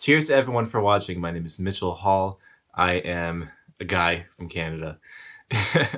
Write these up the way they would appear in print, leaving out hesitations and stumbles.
Cheers to everyone for watching. My name is Mitchell Hall. I am a guy from Canada.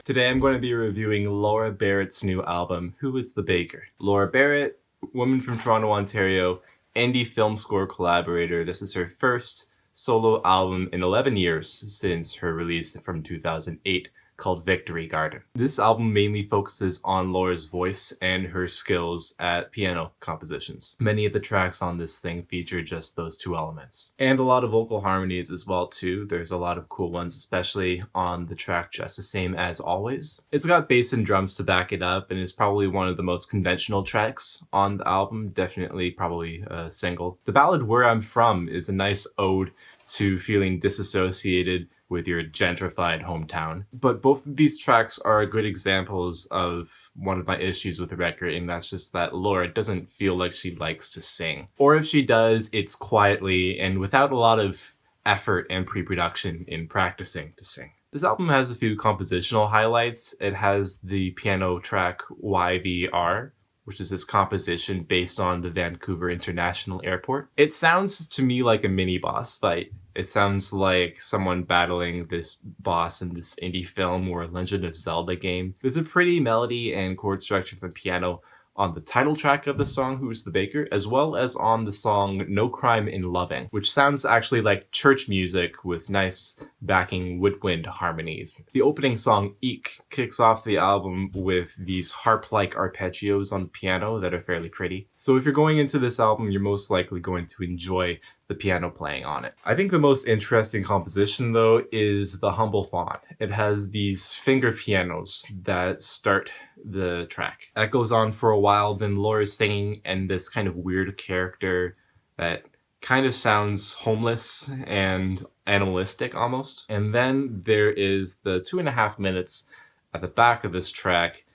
Today I'm going to be reviewing Laura Barrett's new album, Who is the Baker? Laura Barrett, woman from Toronto, Ontario, indie film score collaborator. This is her first solo album in 11 years since her release from 2008 called Victory Garden. This album mainly focuses on Laura's voice and her skills at piano compositions. Many of the tracks on this thing feature just those two elements. And a lot of vocal harmonies as well too. There's a lot of cool ones, especially on the track Just the Same as Always. It's got bass and drums to back it up and is probably one of the most conventional tracks on the album, definitely probably a single. The ballad Where I'm From is a nice ode to feeling disassociated with your gentrified hometown. But both of these tracks are good examples of one of my issues with the record, and that's just that Laura doesn't feel like she likes to sing. Or if she does, it's quietly and without a lot of effort and pre-production in practicing to sing. This album has a few compositional highlights. It has the piano track YVR, which is this composition based on the Vancouver International Airport. It sounds to me like a mini boss fight. It sounds like someone battling this boss in this indie film or Legend of Zelda game. There's a pretty melody and chord structure for the piano on the title track of the song, Who's the Baker, as well as on the song No Crime in Loving, which sounds actually like church music with nice backing woodwind harmonies. The opening song, Eek, kicks off the album with these harp-like arpeggios on the piano that are fairly pretty. So if you're going into this album, you're most likely going to enjoy the piano playing on it. I think the most interesting composition though is the Humble Fawn. It has these finger pianos that start the track. That goes on for a while, then Laura's singing and this kind of weird character that kind of sounds homeless and animalistic almost. And then there is the 2.5 minutes at the back of this track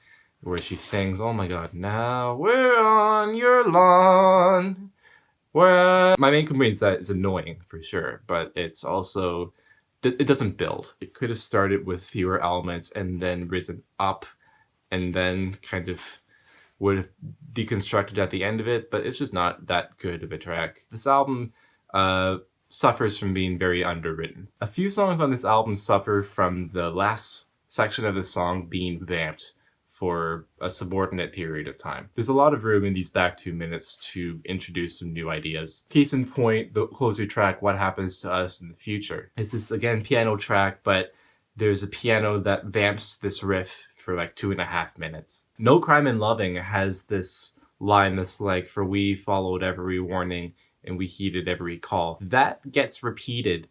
where she sings, oh my god, now we're on your lawn. Well, my main complaint is that it's annoying for sure, but it's also, it doesn't build. It could have started with fewer elements and then risen up and then kind of would have deconstructed at the end of it, but it's just not that good of a track. This album suffers from being very underwritten. A few songs on this album suffer from the last section of the song being vamped for a subordinate period of time. There's a lot of room in these back 2 minutes to introduce some new ideas. Case in point, the closer track, What Happens to Us in the Future. It's this, again, piano track, but there's a piano that vamps this riff for like 2.5 minutes. No Crime in Loving has this line that's like, for we followed every warning and we heeded every call. That gets repeated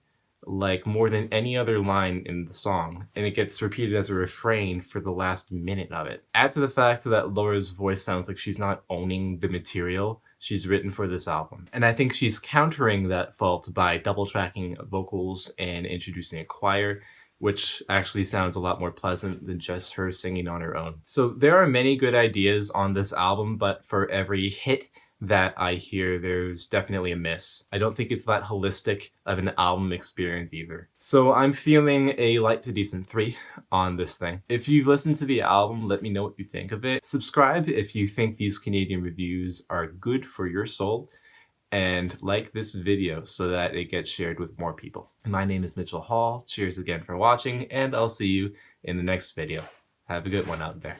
like more than any other line in the song, and it gets repeated as a refrain for the last minute of it. Add to the fact that Laura's voice sounds like she's not owning the material she's written for this album. And I think she's countering that fault by double tracking vocals and introducing a choir, which actually sounds a lot more pleasant than just her singing on her own. So there are many good ideas on this album, but for every hit that I hear, there's definitely a miss. I don't think it's that holistic of an album experience either. So I'm feeling a light to decent 3 on this thing. If you've listened to the album, let me know what you think of it. Subscribe if you think these Canadian reviews are good for your soul, and like this video so that it gets shared with more people. My name is Mitchell Hall. Cheers again for watching, and I'll see you in the next video. Have a good one out there.